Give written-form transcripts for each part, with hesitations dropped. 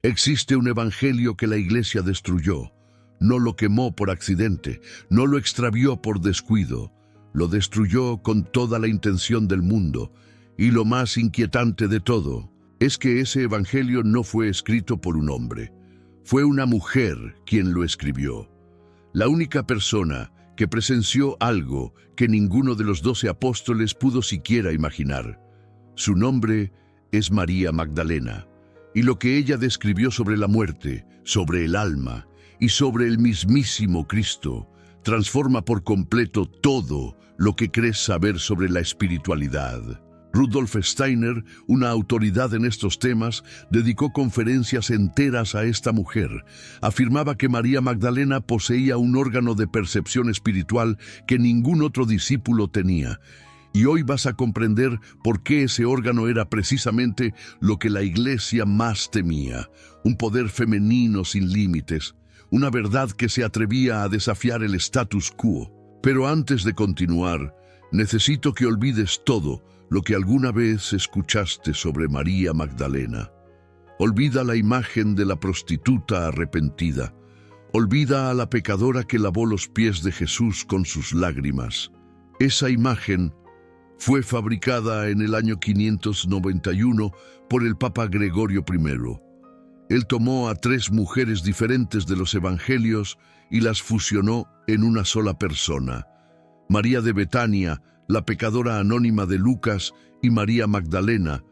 Existe un evangelio que la Iglesia destruyó. No lo quemó por accidente, no lo extravió por descuido, lo destruyó con toda la intención del mundo. Y lo más inquietante de todo es que ese evangelio no fue escrito por un hombre. Fue una mujer quien lo escribió. La única persona que presenció algo que ninguno de los 12 apóstoles pudo siquiera imaginar. Su nombre es María Magdalena, y lo que ella describió sobre la muerte, sobre el alma y sobre el mismísimo Cristo, transforma por completo todo lo que crees saber sobre la espiritualidad. Rudolf Steiner, una autoridad en estos temas, dedicó conferencias enteras a esta mujer. Afirmaba que María Magdalena poseía un órgano de percepción espiritual que ningún otro discípulo tenía. Y hoy vas a comprender por qué ese órgano era precisamente lo que la Iglesia más temía: un poder femenino sin límites, una verdad que se atrevía a desafiar el status quo. Pero antes de continuar, necesito que olvides todo lo que alguna vez escuchaste sobre María Magdalena. Olvida la imagen de la prostituta arrepentida. Olvida a la pecadora que lavó los pies de Jesús con sus lágrimas. Esa imagen fue fabricada en el año 591 por el Papa Gregorio I. Él tomó a 3 mujeres diferentes de los evangelios y las fusionó en una sola persona: María de Betania, la pecadora anónima de Lucas, y María Magdalena,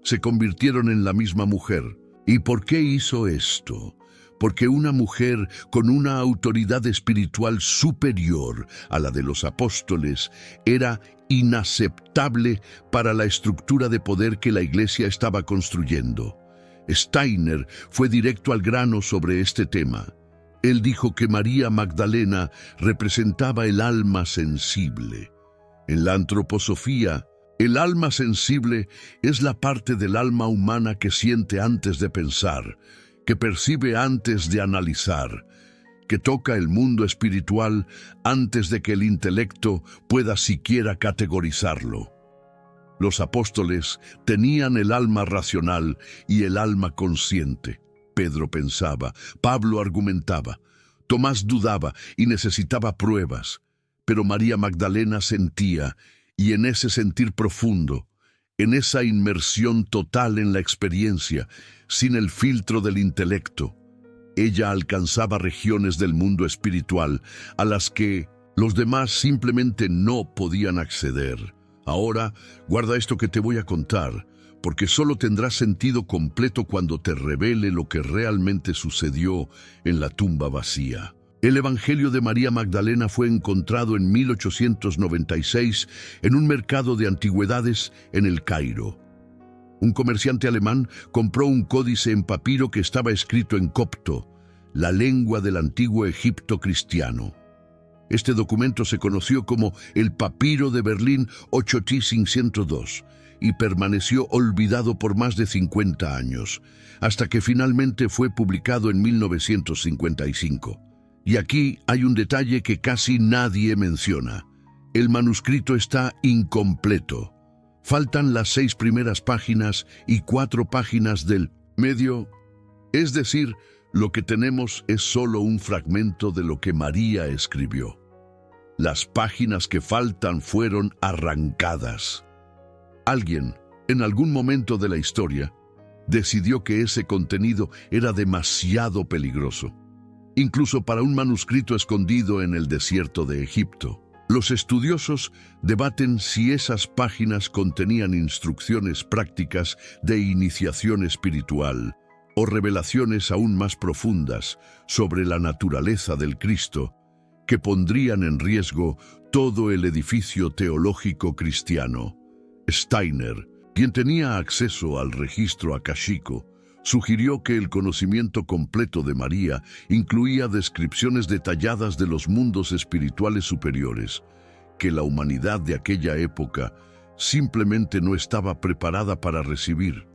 se convirtieron en la misma mujer. ¿Y por qué hizo esto? Porque una mujer con una autoridad espiritual superior a la de los apóstoles era inaceptable para la estructura de poder que la Iglesia estaba construyendo. Steiner fue directo al grano sobre este tema. Él dijo que María Magdalena representaba el alma sensible. En la antroposofía, el alma sensible es la parte del alma humana que siente antes de pensar, que percibe antes de analizar, que toca el mundo espiritual antes de que el intelecto pueda siquiera categorizarlo. Los apóstoles tenían el alma racional y el alma consciente. Pedro pensaba, Pablo argumentaba, Tomás dudaba y necesitaba pruebas. Pero María Magdalena sentía, y en ese sentir profundo, en esa inmersión total en la experiencia, sin el filtro del intelecto, ella alcanzaba regiones del mundo espiritual a las que los demás simplemente no podían acceder. Ahora, guarda esto que te voy a contar, porque solo tendrá sentido completo cuando te revele lo que realmente sucedió en la tumba vacía. El Evangelio de María Magdalena fue encontrado en 1896 en un mercado de antigüedades en El Cairo. Un comerciante alemán compró un códice en papiro que estaba escrito en copto, la lengua del antiguo Egipto cristiano. Este documento se conoció como el Papiro de Berlín 8T502 y permaneció olvidado por más de 50 años, hasta que finalmente fue publicado en 1955. Y aquí hay un detalle que casi nadie menciona. El manuscrito está incompleto. Faltan las 6 primeras páginas y 4 páginas del medio. Es decir, lo que tenemos es solo un fragmento de lo que María escribió. Las páginas que faltan fueron arrancadas. Alguien, en algún momento de la historia, decidió que ese contenido era demasiado peligroso, incluso para un manuscrito escondido en el desierto de Egipto. Los estudiosos debaten si esas páginas contenían instrucciones prácticas de iniciación espiritual o revelaciones aún más profundas sobre la naturaleza del Cristo, que pondrían en riesgo todo el edificio teológico cristiano. Steiner, quien tenía acceso al registro akáshico, sugirió que el conocimiento completo de María incluía descripciones detalladas de los mundos espirituales superiores, que la humanidad de aquella época simplemente no estaba preparada para recibir.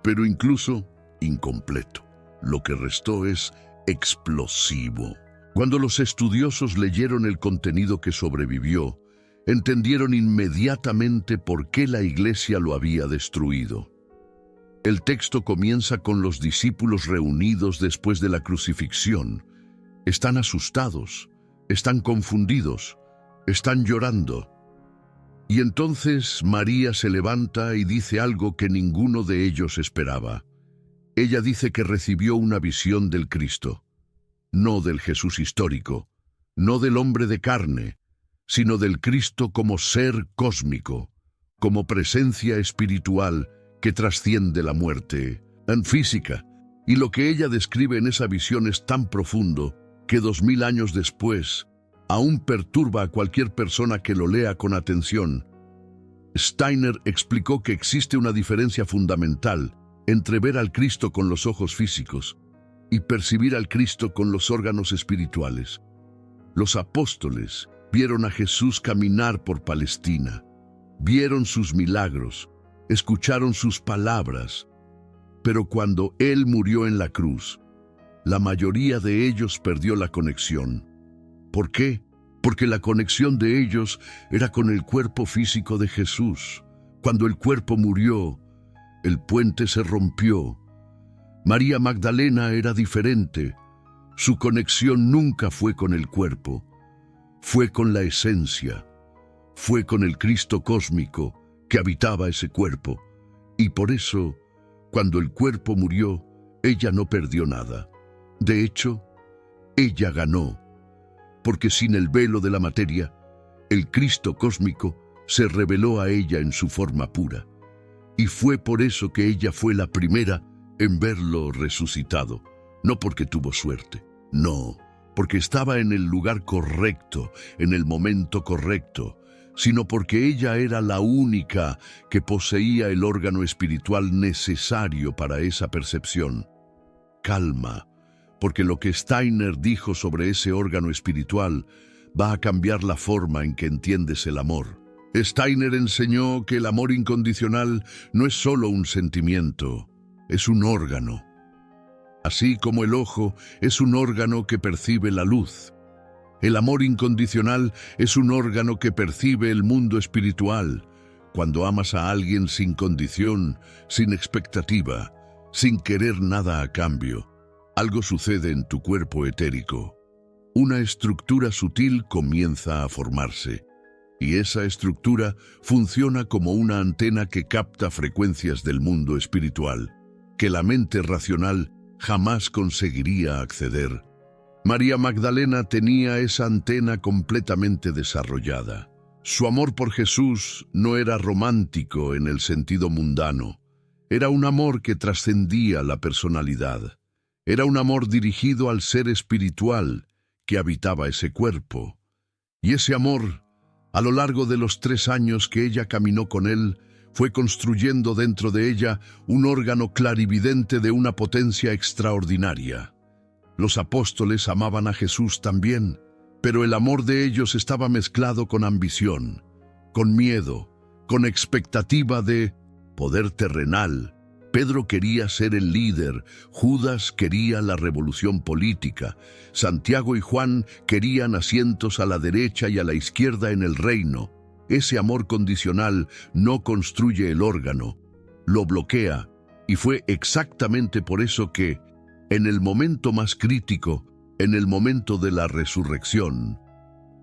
Pero incluso incompleto, lo que restó es explosivo. Cuando los estudiosos leyeron el contenido que sobrevivió, entendieron inmediatamente por qué la Iglesia lo había destruido. El texto comienza con los discípulos reunidos después de la crucifixión. Están asustados, están confundidos, están llorando. Y entonces María se levanta y dice algo que ninguno de ellos esperaba. Ella dice que recibió una visión del Cristo, no del Jesús histórico, no del hombre de carne, sino del Cristo como ser cósmico, como presencia espiritual que trasciende la muerte en física. Y lo que ella describe en esa visión es tan profundo que 2000 años después aún perturba a cualquier persona que lo lea con atención. Steiner explicó que existe una diferencia fundamental entre ver al Cristo con los ojos físicos y percibir al Cristo con los órganos espirituales. Los apóstoles vieron a Jesús caminar por Palestina, vieron sus milagros, escucharon sus palabras, pero cuando Él murió en la cruz, la mayoría de ellos perdió la conexión. ¿Por qué? Porque la conexión de ellos era con el cuerpo físico de Jesús. Cuando el cuerpo murió, el puente se rompió. María Magdalena era diferente. Su conexión nunca fue con el cuerpo, fue con la esencia, fue con el Cristo cósmico que habitaba ese cuerpo. Y por eso, cuando el cuerpo murió, ella no perdió nada. De hecho, ella ganó, porque sin el velo de la materia, el Cristo cósmico se reveló a ella en su forma pura. Y fue por eso que ella fue la primera en verlo resucitado, no porque tuvo suerte, no, porque estaba en el lugar correcto, en el momento correcto, sino porque ella era la única que poseía el órgano espiritual necesario para esa percepción. Calma, porque lo que Steiner dijo sobre ese órgano espiritual va a cambiar la forma en que entiendes el amor. Steiner enseñó que el amor incondicional no es solo un sentimiento, es un órgano. Así como el ojo es un órgano que percibe la luz. El amor incondicional es un órgano que percibe el mundo espiritual. Cuando amas a alguien sin condición, sin expectativa, sin querer nada a cambio, algo sucede en tu cuerpo etérico. Una estructura sutil comienza a formarse, y esa estructura funciona como una antena que capta frecuencias del mundo espiritual, que la mente racional jamás conseguiría acceder. María Magdalena tenía esa antena completamente desarrollada. Su amor por Jesús no era romántico en el sentido mundano. Era un amor que trascendía la personalidad. Era un amor dirigido al ser espiritual que habitaba ese cuerpo. Y ese amor, a lo largo de los 3 años que ella caminó con él, fue construyendo dentro de ella un órgano clarividente de una potencia extraordinaria. Los apóstoles amaban a Jesús también, pero el amor de ellos estaba mezclado con ambición, con miedo, con expectativa de poder terrenal. Pedro quería ser el líder, Judas quería la revolución política, Santiago y Juan querían asientos a la derecha y a la izquierda en el reino. Ese amor condicional no construye el órgano, lo bloquea, y fue exactamente por eso que, en el momento más crítico, en el momento de la resurrección,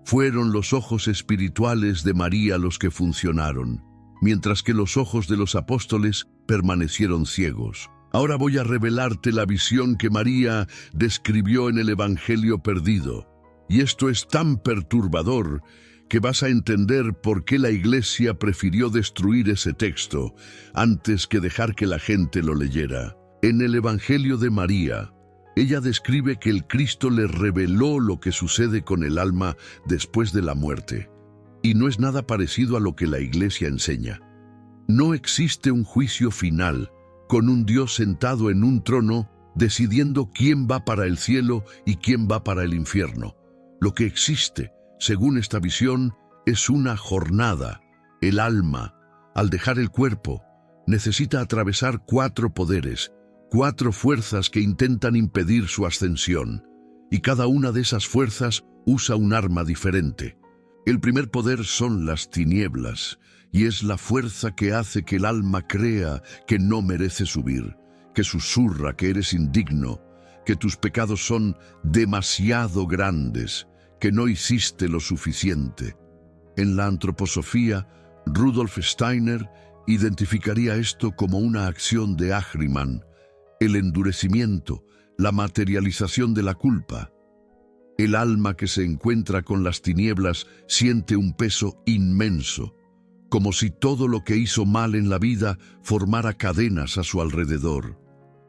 fueron los ojos espirituales de María los que funcionaron, mientras que los ojos de los apóstoles permanecieron ciegos. Ahora voy a revelarte la visión que María describió en el Evangelio perdido. Y esto es tan perturbador que vas a entender por qué la Iglesia prefirió destruir ese texto antes que dejar que la gente lo leyera. En el Evangelio de María, ella describe que el Cristo le reveló lo que sucede con el alma después de la muerte. Y no es nada parecido a lo que la Iglesia enseña. No existe un juicio final, con un Dios sentado en un trono, decidiendo quién va para el cielo y quién va para el infierno. Lo que existe, según esta visión, es una jornada. El alma, al dejar el cuerpo, necesita atravesar 4 poderes, 4 fuerzas que intentan impedir su ascensión. Y cada una de esas fuerzas usa un arma diferente. El primer poder son las tinieblas, y es la fuerza que hace que el alma crea que no merece subir, que susurra que eres indigno, que tus pecados son demasiado grandes, que no hiciste lo suficiente. En la antroposofía, Rudolf Steiner identificaría esto como una acción de Ahriman, el endurecimiento, la materialización de la culpa. El alma que se encuentra con las tinieblas siente un peso inmenso, como si todo lo que hizo mal en la vida formara cadenas a su alrededor.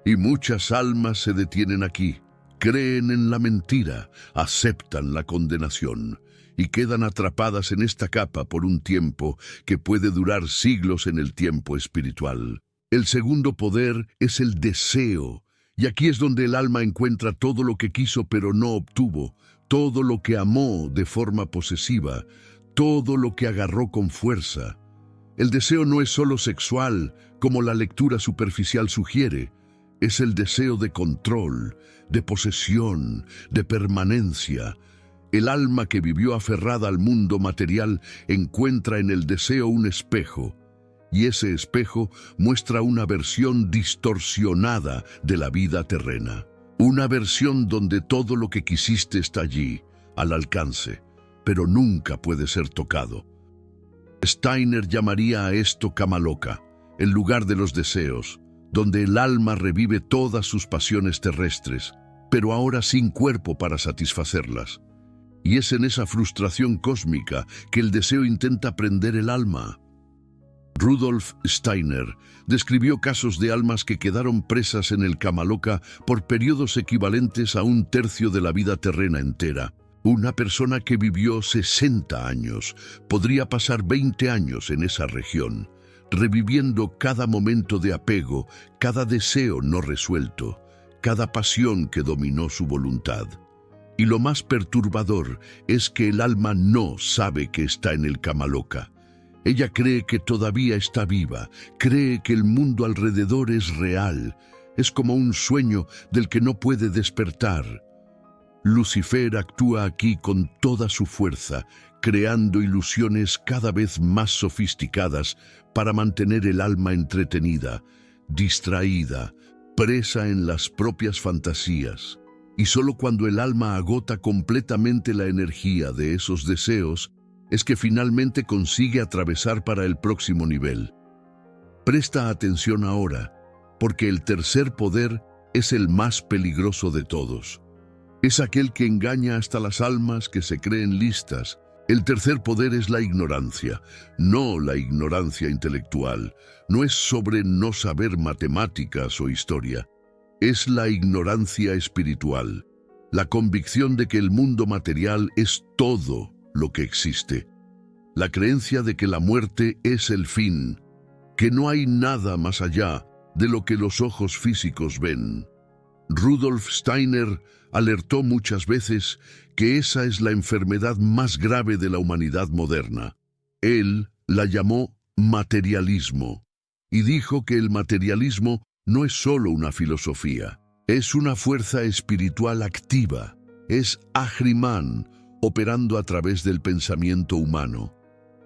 Y muchas almas se detienen aquí, creen en la mentira, aceptan la condenación y quedan atrapadas en esta capa por un tiempo que puede durar siglos en el tiempo espiritual. El segundo poder es el deseo, y aquí es donde el alma encuentra todo lo que quiso pero no obtuvo, todo lo que amó de forma posesiva, todo lo que agarró con fuerza. El deseo no es solo sexual, como la lectura superficial sugiere. Es el deseo de control, de posesión, de permanencia. El alma que vivió aferrada al mundo material encuentra en el deseo un espejo, y ese espejo muestra una versión distorsionada de la vida terrena. Una versión donde todo lo que quisiste está allí, al alcance, pero nunca puede ser tocado. Steiner llamaría a esto Kamaloka, el lugar de los deseos, donde el alma revive todas sus pasiones terrestres, pero ahora sin cuerpo para satisfacerlas. Y es en esa frustración cósmica que el deseo intenta prender el alma. Rudolf Steiner describió casos de almas que quedaron presas en el Kamaloka por periodos equivalentes a un tercio de la vida terrena entera. Una persona que vivió 60 años podría pasar 20 años en esa región, reviviendo cada momento de apego, cada deseo no resuelto, cada pasión que dominó su voluntad. Y lo más perturbador es que el alma no sabe que está en el Kamaloka. Ella cree que todavía está viva, cree que el mundo alrededor es real, es como un sueño del que no puede despertar. Lucifer actúa aquí con toda su fuerza, creando ilusiones cada vez más sofisticadas para mantener el alma entretenida, distraída, presa en las propias fantasías. Y solo cuando el alma agota completamente la energía de esos deseos, es que finalmente consigue atravesar para el próximo nivel. Presta atención ahora, porque el tercer poder es el más peligroso de todos. Es aquel que engaña hasta las almas que se creen listas. El tercer poder es la ignorancia, no la ignorancia intelectual. No es sobre no saber matemáticas o historia. Es la ignorancia espiritual, la convicción de que el mundo material es todo lo que existe. La creencia de que la muerte es el fin, que no hay nada más allá de lo que los ojos físicos ven. Rudolf Steiner alertó muchas veces que esa es la enfermedad más grave de la humanidad moderna. Él la llamó materialismo y dijo que el materialismo no es solo una filosofía, es una fuerza espiritual activa, es Ahriman operando a través del pensamiento humano.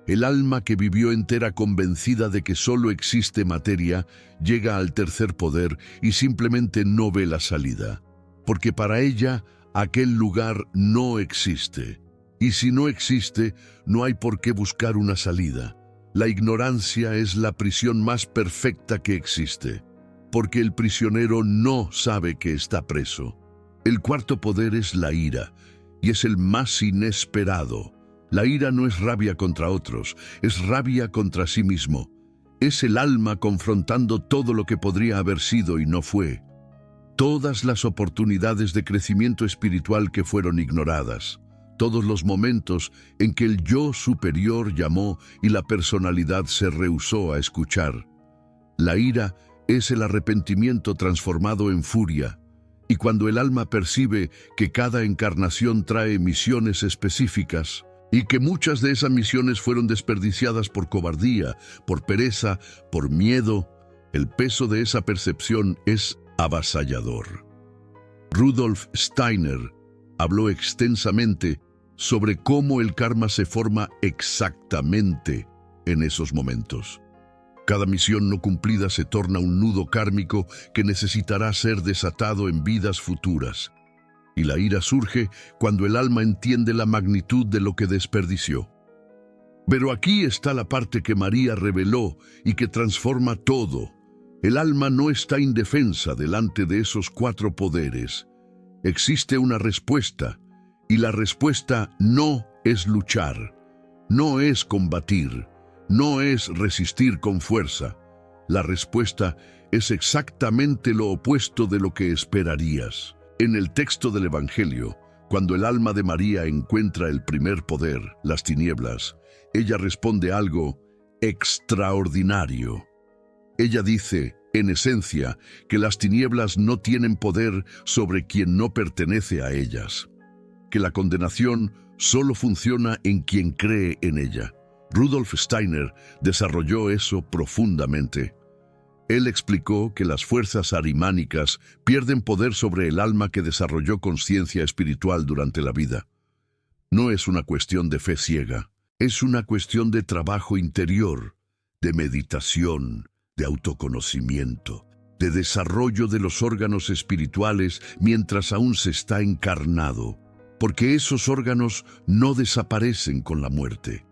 El alma que vivió entera convencida de que solo existe materia llega al tercer poder y simplemente no ve la salida, porque para ella aquel lugar no existe. Y si no existe, no hay por qué buscar una salida. La ignorancia es la prisión más perfecta que existe, porque el prisionero no sabe que está preso. El cuarto poder es la ira, y es el más inesperado. La ira no es rabia contra otros, es rabia contra sí mismo. Es el alma confrontando todo lo que podría haber sido y no fue. Todas las oportunidades de crecimiento espiritual que fueron ignoradas. Todos los momentos en que el yo superior llamó y la personalidad se rehusó a escuchar. La ira es el arrepentimiento transformado en furia. Y cuando el alma percibe que cada encarnación trae misiones específicas, y que muchas de esas misiones fueron desperdiciadas por cobardía, por pereza, por miedo, el peso de esa percepción es avasallador. Rudolf Steiner habló extensamente sobre cómo el karma se forma exactamente en esos momentos. Cada misión no cumplida se torna un nudo kármico que necesitará ser desatado en vidas futuras. Y la ira surge cuando el alma entiende la magnitud de lo que desperdició. Pero aquí está la parte que María reveló y que transforma todo. El alma no está indefensa delante de esos 4 poderes. Existe una respuesta, y la respuesta no es luchar, no es combatir, no es resistir con fuerza. La respuesta es exactamente lo opuesto de lo que esperarías. En el texto del Evangelio, cuando el alma de María encuentra el primer poder, las tinieblas, ella responde algo extraordinario. Ella dice, en esencia, que las tinieblas no tienen poder sobre quien no pertenece a ellas, que la condenación solo funciona en quien cree en ella. Rudolf Steiner desarrolló eso profundamente. Él explicó que las fuerzas arimánicas pierden poder sobre el alma que desarrolló conciencia espiritual durante la vida. No es una cuestión de fe ciega, es una cuestión de trabajo interior, de meditación, de autoconocimiento, de desarrollo de los órganos espirituales mientras aún se está encarnado, porque esos órganos no desaparecen con la muerte.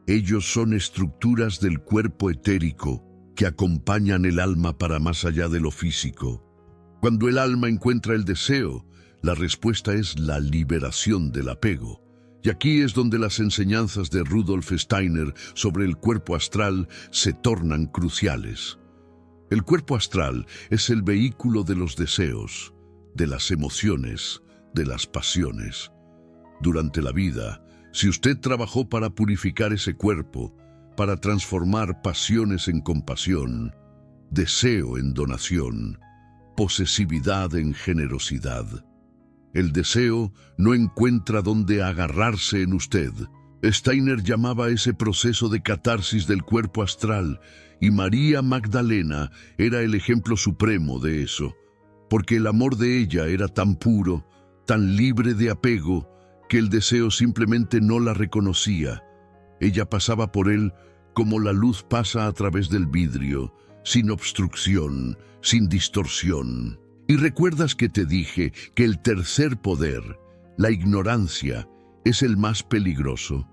Ellos son estructuras del cuerpo etérico que acompañan el alma para más allá de lo físico. Cuando el alma encuentra el deseo, la respuesta es la liberación del apego. Y aquí es donde las enseñanzas de Rudolf Steiner sobre el cuerpo astral se tornan cruciales. El cuerpo astral es el vehículo de los deseos, de las emociones, de las pasiones. Durante la vida, si usted trabajó para purificar ese cuerpo, para transformar pasiones en compasión, deseo en donación, posesividad en generosidad, el deseo no encuentra dónde agarrarse en usted. Steiner llamaba ese proceso de catarsis del cuerpo astral, y María Magdalena era el ejemplo supremo de eso, porque el amor de ella era tan puro, tan libre de apego, que el deseo simplemente no la reconocía. Ella pasaba por él como la luz pasa a través del vidrio, sin obstrucción, sin distorsión. Y recuerdas que te dije que el tercer poder, la ignorancia, es el más peligroso.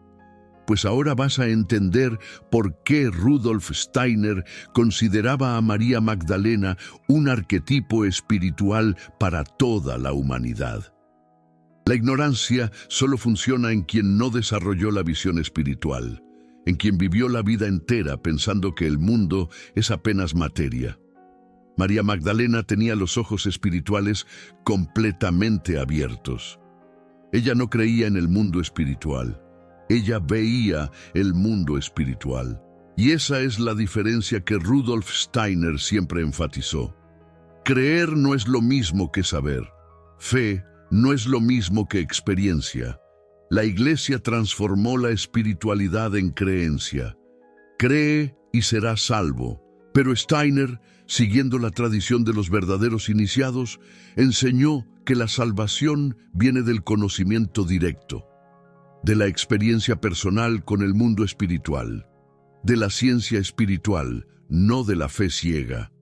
Pues ahora vas a entender por qué Rudolf Steiner consideraba a María Magdalena un arquetipo espiritual para toda la humanidad. La ignorancia solo funciona en quien no desarrolló la visión espiritual, en quien vivió la vida entera pensando que el mundo es apenas materia. María Magdalena tenía los ojos espirituales completamente abiertos. Ella no creía en el mundo espiritual. Ella veía el mundo espiritual. Y esa es la diferencia que Rudolf Steiner siempre enfatizó. Creer no es lo mismo que saber. Fe no es lo mismo que experiencia. La Iglesia transformó la espiritualidad en creencia. Cree y serás salvo. Pero Steiner, siguiendo la tradición de los verdaderos iniciados, enseñó que la salvación viene del conocimiento directo, de la experiencia personal con el mundo espiritual, de la ciencia espiritual, no de la fe ciega.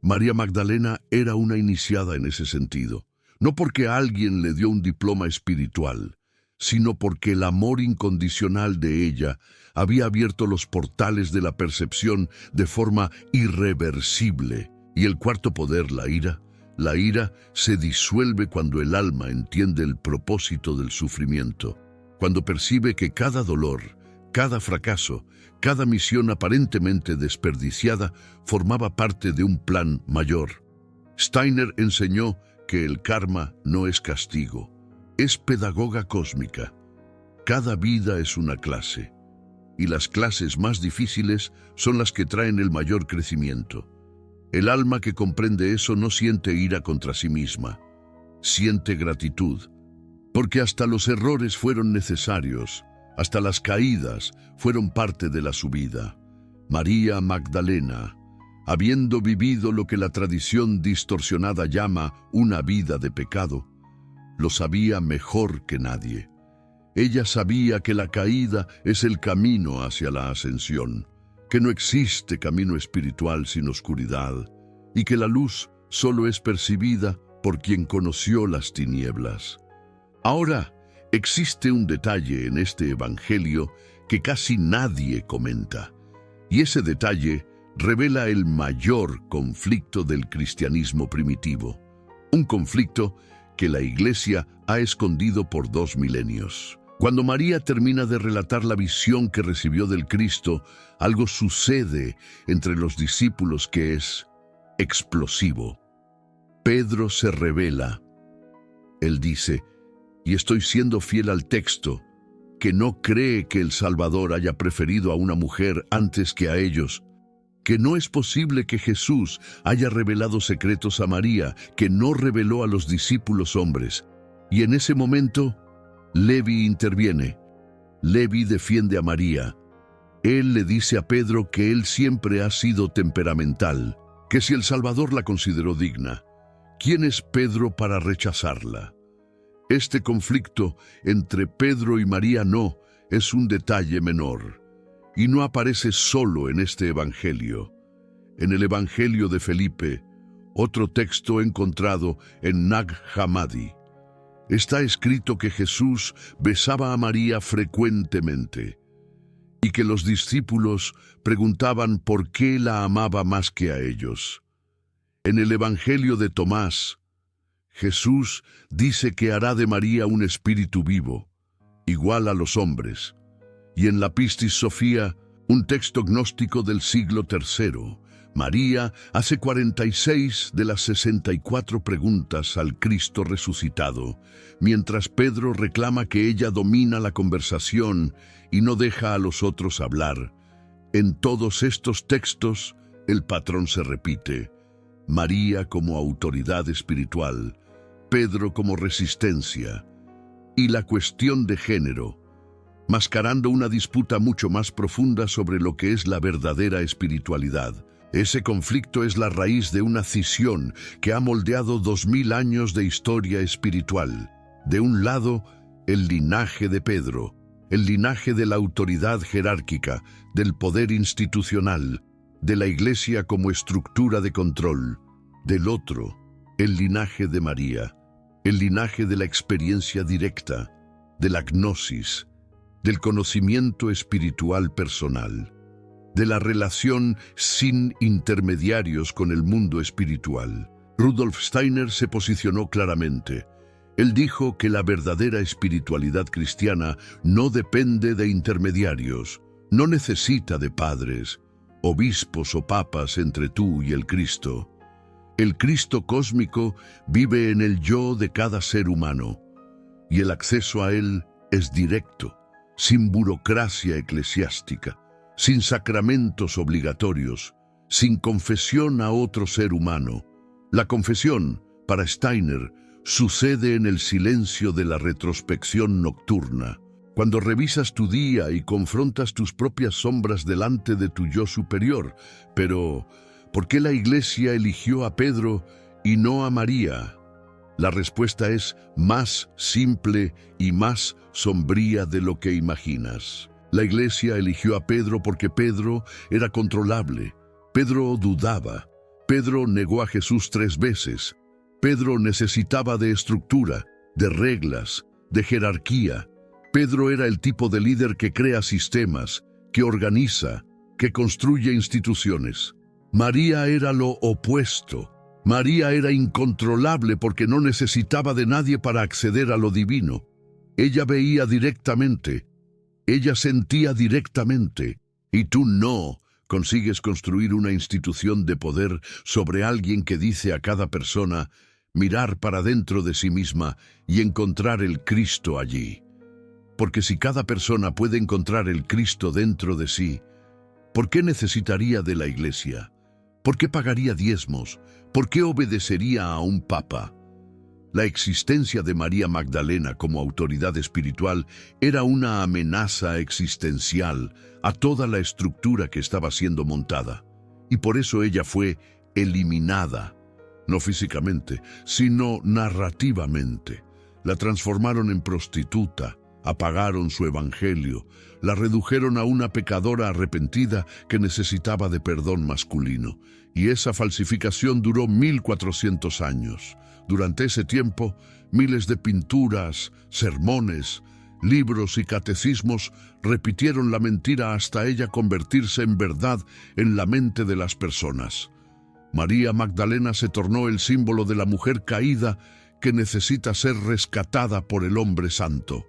María Magdalena era una iniciada en ese sentido, no porque alguien le dio un diploma espiritual, sino porque el amor incondicional de ella había abierto los portales de la percepción de forma irreversible. Y el cuarto poder, la ira se disuelve cuando el alma entiende el propósito del sufrimiento, cuando percibe que cada dolor, cada fracaso, cada misión aparentemente desperdiciada formaba parte de un plan mayor. Steiner enseñó que el karma no es castigo, es pedagoga cósmica. Cada vida es una clase, y las clases más difíciles son las que traen el mayor crecimiento. El alma que comprende eso no siente ira contra sí misma, siente gratitud, porque hasta los errores fueron necesarios, hasta las caídas fueron parte de la subida. María Magdalena, habiendo vivido lo que la tradición distorsionada llama una vida de pecado, lo sabía mejor que nadie. Ella sabía que la caída es el camino hacia la ascensión, que no existe camino espiritual sin oscuridad, y que la luz solo es percibida por quien conoció las tinieblas. Ahora, existe un detalle en este evangelio que casi nadie comenta, y ese detalle revela el mayor conflicto del cristianismo primitivo, un conflicto que la Iglesia ha escondido por 2 milenios. Cuando María termina de relatar la visión que recibió del Cristo, algo sucede entre los discípulos que es explosivo. Pedro se revela. Él dice, y estoy siendo fiel al texto, que no cree que el Salvador haya preferido a una mujer antes que a ellos, que no es posible que Jesús haya revelado secretos a María, que no reveló a los discípulos hombres. Y en ese momento, Levi interviene. Levi defiende a María. Él le dice a Pedro que él siempre ha sido temperamental, que si el Salvador la consideró digna, ¿quién es Pedro para rechazarla? Este conflicto entre Pedro y María no es un detalle menor, y no aparece solo en este evangelio. En el evangelio de Felipe, otro texto encontrado en Nag Hammadi, está escrito que Jesús besaba a María frecuentemente y que los discípulos preguntaban por qué la amaba más que a ellos. En el evangelio de Tomás, Jesús dice que hará de María un espíritu vivo, igual a los hombres. Y en la Pistis Sofía, un texto gnóstico del siglo III, María hace 46 de las 64 preguntas al Cristo resucitado, mientras Pedro reclama que ella domina la conversación y no deja a los otros hablar. En todos estos textos, el patrón se repite. María como autoridad espiritual, Pedro como resistencia, y la cuestión de género, mascarando una disputa mucho más profunda sobre lo que es la verdadera espiritualidad. Ese conflicto es la raíz de una cisón que ha moldeado 2000 años de historia espiritual. De un lado, el linaje de Pedro, el linaje de la autoridad jerárquica, del poder institucional, de la Iglesia como estructura de control. Del otro, el linaje de María, el linaje de la experiencia directa, de la gnosis, del conocimiento espiritual personal, de la relación sin intermediarios con el mundo espiritual. Rudolf Steiner se posicionó claramente. Él dijo que la verdadera espiritualidad cristiana no depende de intermediarios, no necesita de padres, obispos o papas entre tú y el Cristo. El Cristo cósmico vive en el yo de cada ser humano, y el acceso a él es directo, sin burocracia eclesiástica, sin sacramentos obligatorios, sin confesión a otro ser humano. La confesión, para Steiner, sucede en el silencio de la retrospección nocturna, cuando revisas tu día y confrontas tus propias sombras delante de tu yo superior. Pero, ¿por qué la Iglesia eligió a Pedro y no a María? La respuesta es más simple y más sombría de lo que imaginas. La Iglesia eligió a Pedro porque Pedro era controlable. Pedro dudaba. Pedro negó a Jesús 3 veces. Pedro necesitaba de estructura, de reglas, de jerarquía. Pedro era el tipo de líder que crea sistemas, que organiza, que construye instituciones. María era lo opuesto. María era incontrolable porque no necesitaba de nadie para acceder a lo divino. Ella veía directamente. Ella sentía directamente. Y tú no consigues construir una institución de poder sobre alguien que dice a cada persona mirar para dentro de sí misma y encontrar el Cristo allí. Porque si cada persona puede encontrar el Cristo dentro de sí, ¿por qué necesitaría de la Iglesia? ¿Por qué pagaría diezmos? ¿Por qué obedecería a un papa? La existencia de María Magdalena como autoridad espiritual era una amenaza existencial a toda la estructura que estaba siendo montada, y por eso ella fue eliminada, no físicamente, sino narrativamente. La transformaron en prostituta, apagaron su evangelio, la redujeron a una pecadora arrepentida que necesitaba de perdón masculino. Y esa falsificación duró 1400 años. Durante ese tiempo, miles de pinturas, sermones, libros y catecismos repitieron la mentira hasta ella convertirse en verdad en la mente de las personas. María Magdalena se tornó el símbolo de la mujer caída que necesita ser rescatada por el hombre santo.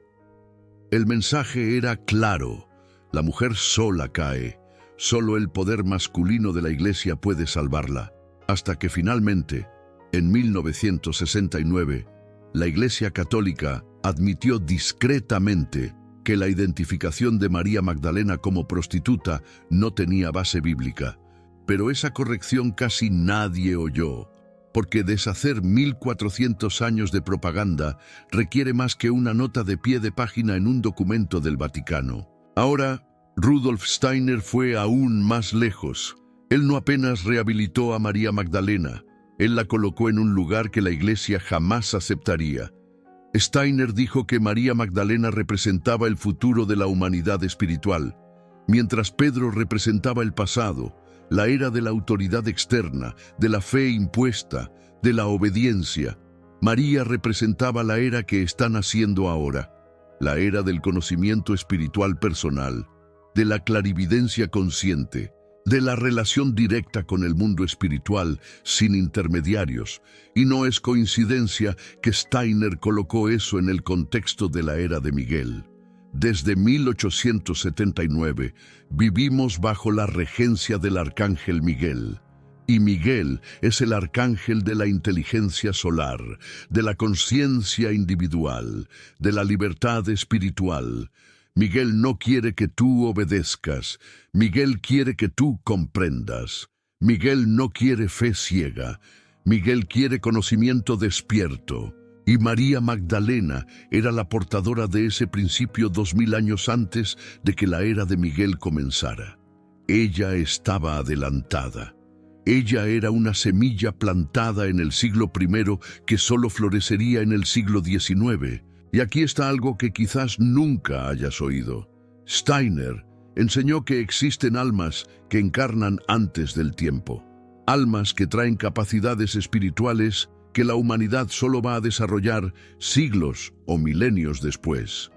El mensaje era claro: la mujer sola cae, solo el poder masculino de la Iglesia puede salvarla. Hasta que finalmente, en 1969, la Iglesia Católica admitió discretamente que la identificación de María Magdalena como prostituta no tenía base bíblica. Pero esa corrección casi nadie oyó, porque deshacer 1400 años de propaganda requiere más que una nota de pie de página en un documento del Vaticano. Ahora, Rudolf Steiner fue aún más lejos. Él no apenas rehabilitó a María Magdalena, él la colocó en un lugar que la Iglesia jamás aceptaría. Steiner dijo que María Magdalena representaba el futuro de la humanidad espiritual, mientras Pedro representaba el pasado, la era de la autoridad externa, de la fe impuesta, de la obediencia. María representaba la era que está naciendo ahora, la era del conocimiento espiritual personal, de la clarividencia consciente, de la relación directa con el mundo espiritual sin intermediarios. Y no es coincidencia que Steiner colocó eso en el contexto de la era de Miguel. Desde 1879 vivimos bajo la regencia del arcángel Miguel. Y Miguel es el arcángel de la inteligencia solar, de la conciencia individual, de la libertad espiritual. Miguel no quiere que tú obedezcas, Miguel quiere que tú comprendas. Miguel no quiere fe ciega, Miguel quiere conocimiento despierto. Y María Magdalena era la portadora de ese principio 2000 años antes de que la era de Miguel comenzara. Ella estaba adelantada. Ella era una semilla plantada en el siglo I que solo florecería en el siglo XIX. Y aquí está algo que quizás nunca hayas oído. Steiner enseñó que existen almas que encarnan antes del tiempo. Almas que traen capacidades espirituales que la humanidad solo va a desarrollar siglos o milenios después.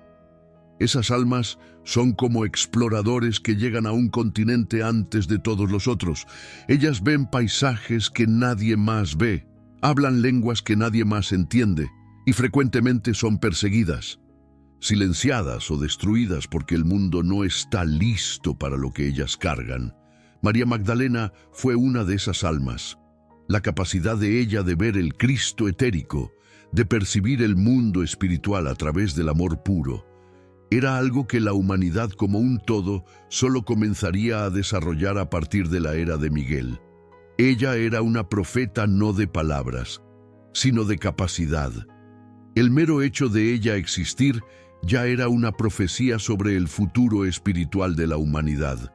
Esas almas son como exploradores que llegan a un continente antes de todos los otros. Ellas ven paisajes que nadie más ve, hablan lenguas que nadie más entiende y frecuentemente son perseguidas, silenciadas o destruidas porque el mundo no está listo para lo que ellas cargan. María Magdalena fue una de esas almas. La capacidad de ella de ver el Cristo etérico, de percibir el mundo espiritual a través del amor puro, era algo que la humanidad como un todo solo comenzaría a desarrollar a partir de la era de Miguel. Ella era una profeta no de palabras, sino de capacidad. El mero hecho de ella existir ya era una profecía sobre el futuro espiritual de la humanidad.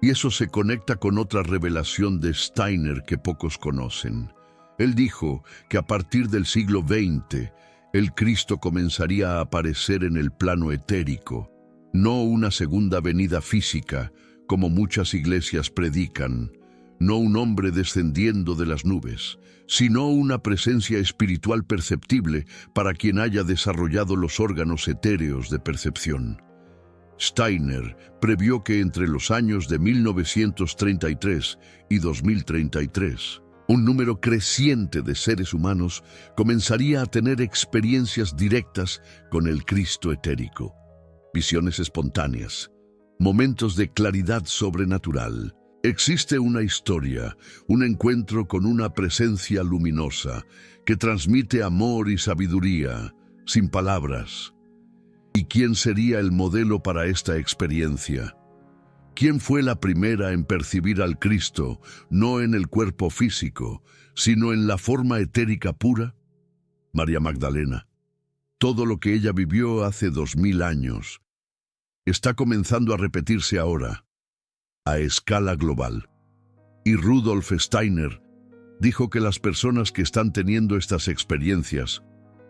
Y eso se conecta con otra revelación de Steiner que pocos conocen. Él dijo que a partir del siglo XX, el Cristo comenzaría a aparecer en el plano etérico, no una segunda venida física, como muchas iglesias predican, no un hombre descendiendo de las nubes, sino una presencia espiritual perceptible para quien haya desarrollado los órganos etéreos de percepción. Steiner previó que entre los años de 1933 y 2033, un número creciente de seres humanos comenzaría a tener experiencias directas con el Cristo etérico, visiones espontáneas, momentos de claridad sobrenatural. Existe una historia, un encuentro con una presencia luminosa que transmite amor y sabiduría, sin palabras. ¿Y quién sería el modelo para esta experiencia? ¿Quién fue la primera en percibir al Cristo, no en el cuerpo físico, sino en la forma etérica pura? María Magdalena. Todo lo que ella vivió hace 2000 años está comenzando a repetirse ahora, a escala global. Y Rudolf Steiner dijo que las personas que están teniendo estas experiencias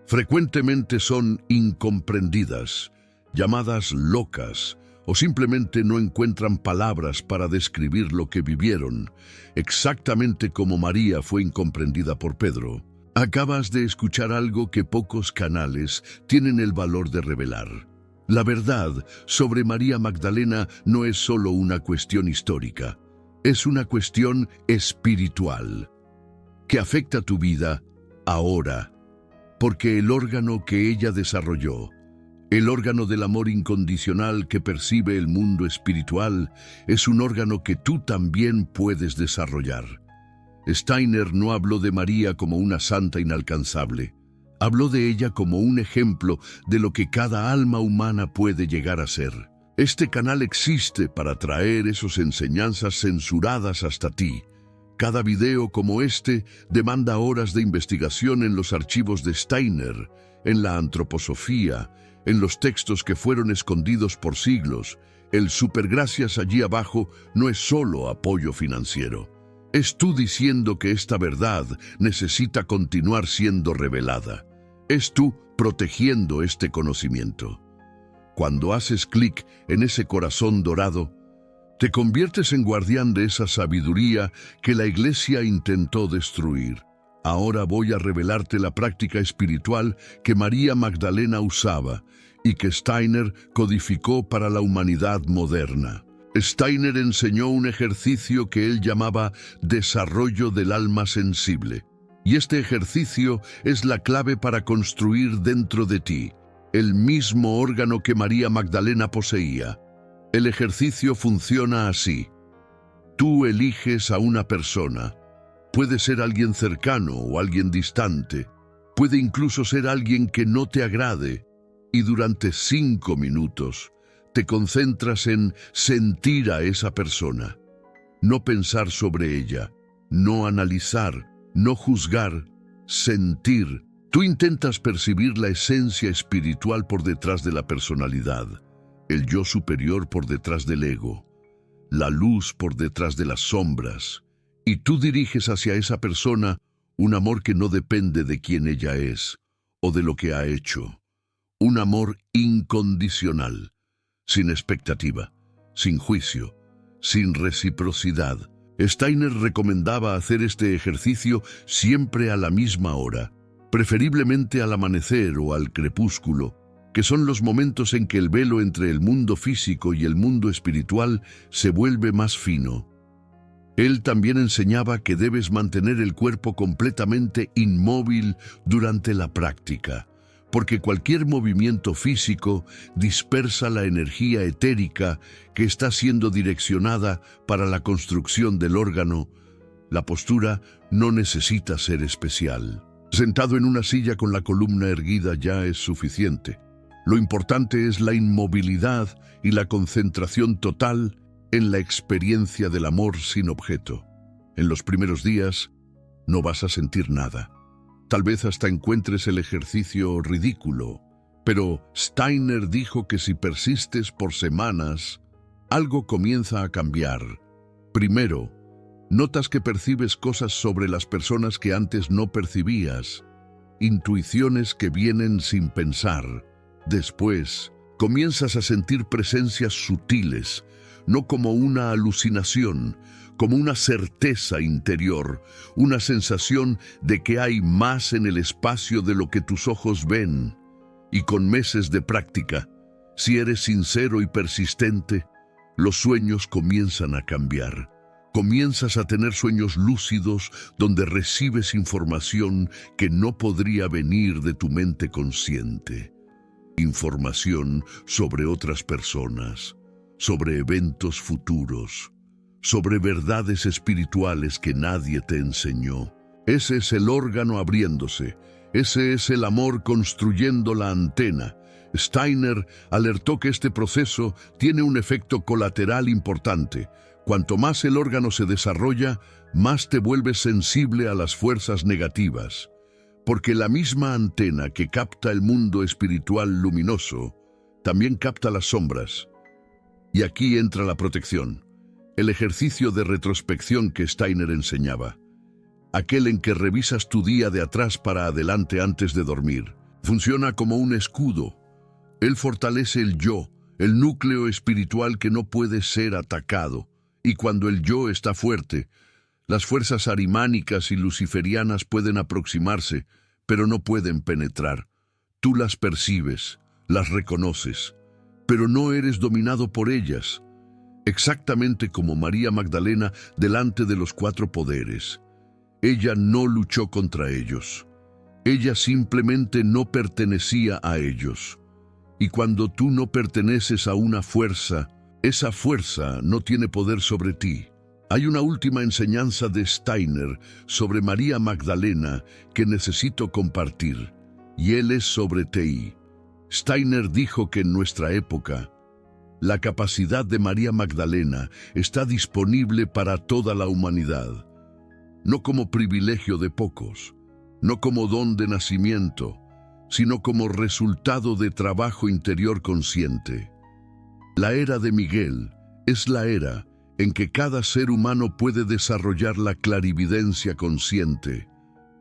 frecuentemente son incomprendidas, llamadas locas, o simplemente no encuentran palabras para describir lo que vivieron, exactamente como María fue incomprendida por Pedro. Acabas de escuchar algo que pocos canales tienen el valor de revelar. La verdad sobre María Magdalena no es solo una cuestión histórica, es una cuestión espiritual, que afecta tu vida ahora, porque el órgano que ella desarrolló, el órgano del amor incondicional que percibe el mundo espiritual, es un órgano que tú también puedes desarrollar. Steiner no habló de María como una santa inalcanzable. Habló de ella como un ejemplo de lo que cada alma humana puede llegar a ser. Este canal existe para traer esas enseñanzas censuradas hasta ti. Cada video como este demanda horas de investigación en los archivos de Steiner, en la antroposofía, en los textos que fueron escondidos por siglos. El supergracias allí abajo no es solo apoyo financiero. Es tú diciendo que esta verdad necesita continuar siendo revelada. Es tú protegiendo este conocimiento. Cuando haces clic en ese corazón dorado, te conviertes en guardián de esa sabiduría que la Iglesia intentó destruir. Ahora voy a revelarte la práctica espiritual que María Magdalena usaba y que Steiner codificó para la humanidad moderna. Steiner enseñó un ejercicio que él llamaba desarrollo del alma sensible. Y este ejercicio es la clave para construir dentro de ti el mismo órgano que María Magdalena poseía. El ejercicio funciona así. Tú eliges a una persona. Puede ser alguien cercano o alguien distante. Puede incluso ser alguien que no te agrade. Y durante 5 minutos te concentras en sentir a esa persona. No pensar sobre ella, no analizar, no juzgar, sentir. Tú intentas percibir la esencia espiritual por detrás de la personalidad, el yo superior por detrás del ego, la luz por detrás de las sombras, y tú diriges hacia esa persona un amor que no depende de quién ella es o de lo que ha hecho. Un amor incondicional, sin expectativa, sin juicio, sin reciprocidad. Steiner recomendaba hacer este ejercicio siempre a la misma hora, preferiblemente al amanecer o al crepúsculo, que son los momentos en que el velo entre el mundo físico y el mundo espiritual se vuelve más fino. Él también enseñaba que debes mantener el cuerpo completamente inmóvil durante la práctica, porque cualquier movimiento físico dispersa la energía etérica que está siendo direccionada para la construcción del órgano. La postura no necesita ser especial. Sentado en una silla con la columna erguida ya es suficiente. Lo importante es la inmovilidad y la concentración total en la experiencia del amor sin objeto. En los primeros días no vas a sentir nada. Tal vez hasta encuentres el ejercicio ridículo, pero Steiner dijo que si persistes por semanas, algo comienza a cambiar. Primero, notas que percibes cosas sobre las personas que antes no percibías, intuiciones que vienen sin pensar. Después, comienzas a sentir presencias sutiles, no como una alucinación, como una certeza interior, una sensación de que hay más en el espacio de lo que tus ojos ven. Y con meses de práctica, si eres sincero y persistente, los sueños comienzan a cambiar. Comienzas a tener sueños lúcidos donde recibes información que no podría venir de tu mente consciente. Información sobre otras personas, sobre eventos futuros, sobre verdades espirituales que nadie te enseñó. Ese es el órgano abriéndose. Ese es el amor construyendo la antena. Steiner alertó que este proceso tiene un efecto colateral importante. Cuanto más el órgano se desarrolla, más te vuelves sensible a las fuerzas negativas. Porque la misma antena que capta el mundo espiritual luminoso, también capta las sombras. Y aquí entra la protección, el ejercicio de retrospección que Steiner enseñaba. Aquel en que revisas tu día de atrás para adelante antes de dormir. Funciona como un escudo. Él fortalece el yo, el núcleo espiritual que no puede ser atacado. Y cuando el yo está fuerte, las fuerzas arimánicas y luciferianas pueden aproximarse, pero no pueden penetrar. Tú las percibes, las reconoces, pero no eres dominado por ellas. Exactamente como María Magdalena delante de los 4 poderes. Ella no luchó contra ellos. Ella simplemente no pertenecía a ellos. Y cuando tú no perteneces a una fuerza, esa fuerza no tiene poder sobre ti. Hay una última enseñanza de Steiner sobre María Magdalena que necesito compartir, y él es sobre Ti. Steiner dijo que en nuestra época, la capacidad de María Magdalena está disponible para toda la humanidad, no como privilegio de pocos, no como don de nacimiento, sino como resultado de trabajo interior consciente. La era de Miguel es la era en que cada ser humano puede desarrollar la clarividencia consciente,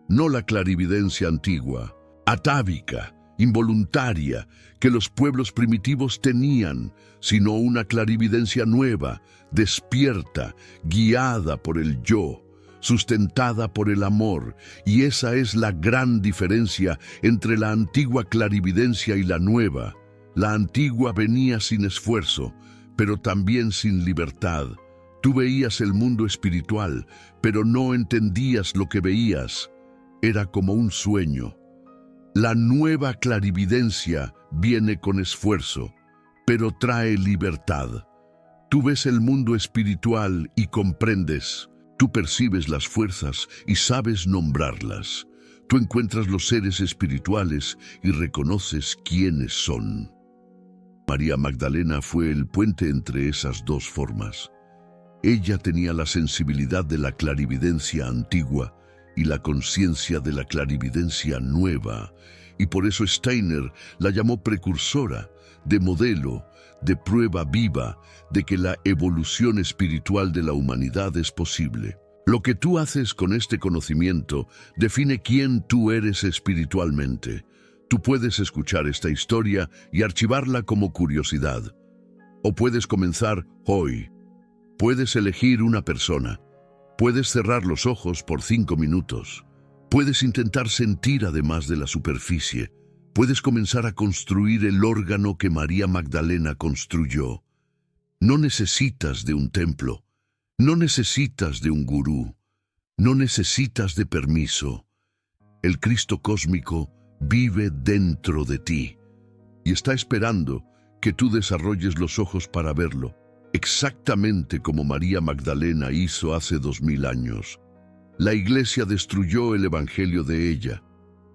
no la clarividencia antigua, atávica, involuntaria, que los pueblos primitivos tenían, sino una clarividencia nueva, despierta, guiada por el yo, sustentada por el amor, y esa es la gran diferencia entre la antigua clarividencia y la nueva. La antigua venía sin esfuerzo, pero también sin libertad. Tú veías el mundo espiritual, pero no entendías lo que veías. Era como un sueño. La nueva clarividencia viene con esfuerzo, pero trae libertad. Tú ves el mundo espiritual y comprendes. Tú percibes las fuerzas y sabes nombrarlas. Tú encuentras los seres espirituales y reconoces quiénes son. María Magdalena fue el puente entre esas dos formas. Ella tenía la sensibilidad de la clarividencia antigua y la conciencia de la clarividencia nueva, y por eso Steiner la llamó precursora, de modelo, de prueba viva de que la evolución espiritual de la humanidad es posible. Lo que tú haces con este conocimiento define quién tú eres espiritualmente. Tú puedes escuchar esta historia y archivarla como curiosidad. O puedes comenzar hoy. Puedes elegir una persona. Puedes cerrar los ojos por 5 minutos. Puedes intentar sentir además de la superficie. Puedes comenzar a construir el órgano que María Magdalena construyó. No necesitas de un templo. No necesitas de un gurú. No necesitas de permiso. El Cristo cósmico vive dentro de ti y está esperando que tú desarrolles los ojos para verlo, exactamente como María Magdalena hizo hace 2000 años. La Iglesia destruyó el evangelio de ella,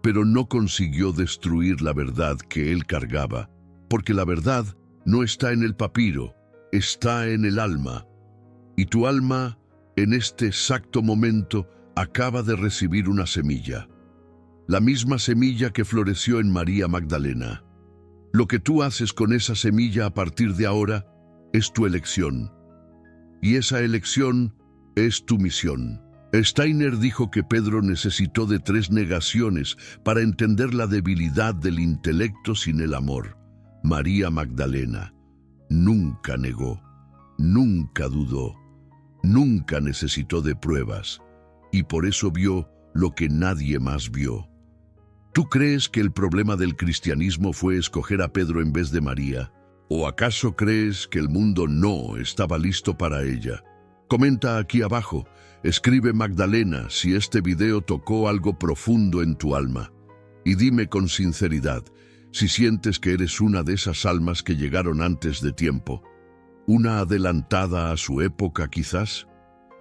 pero no consiguió destruir la verdad que él cargaba, porque la verdad no está en el papiro, está en el alma. Y tu alma, en este exacto momento, acaba de recibir una semilla. La misma semilla que floreció en María Magdalena. Lo que tú haces con esa semilla a partir de ahora es tu elección. Y esa elección es tu misión. Steiner dijo que Pedro necesitó de 3 negaciones para entender la debilidad del intelecto sin el amor. María Magdalena nunca negó, nunca dudó, nunca necesitó de pruebas, y por eso vio lo que nadie más vio. ¿Tú crees que el problema del cristianismo fue escoger a Pedro en vez de María? ¿O acaso crees que el mundo no estaba listo para ella? Comenta aquí abajo, escribe Magdalena si este video tocó algo profundo en tu alma. Y dime con sinceridad si sientes que eres una de esas almas que llegaron antes de tiempo. ¿Una adelantada a su época quizás?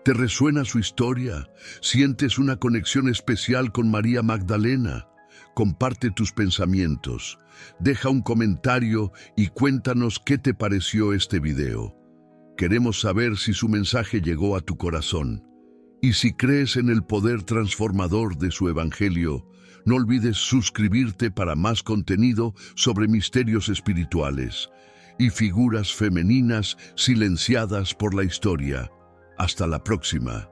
¿Te resuena su historia? ¿Sientes una conexión especial con María Magdalena? Comparte tus pensamientos, deja un comentario y cuéntanos qué te pareció este video. Queremos saber si su mensaje llegó a tu corazón. Y si crees en el poder transformador de su evangelio, no olvides suscribirte para más contenido sobre misterios espirituales y figuras femeninas silenciadas por la historia. Hasta la próxima.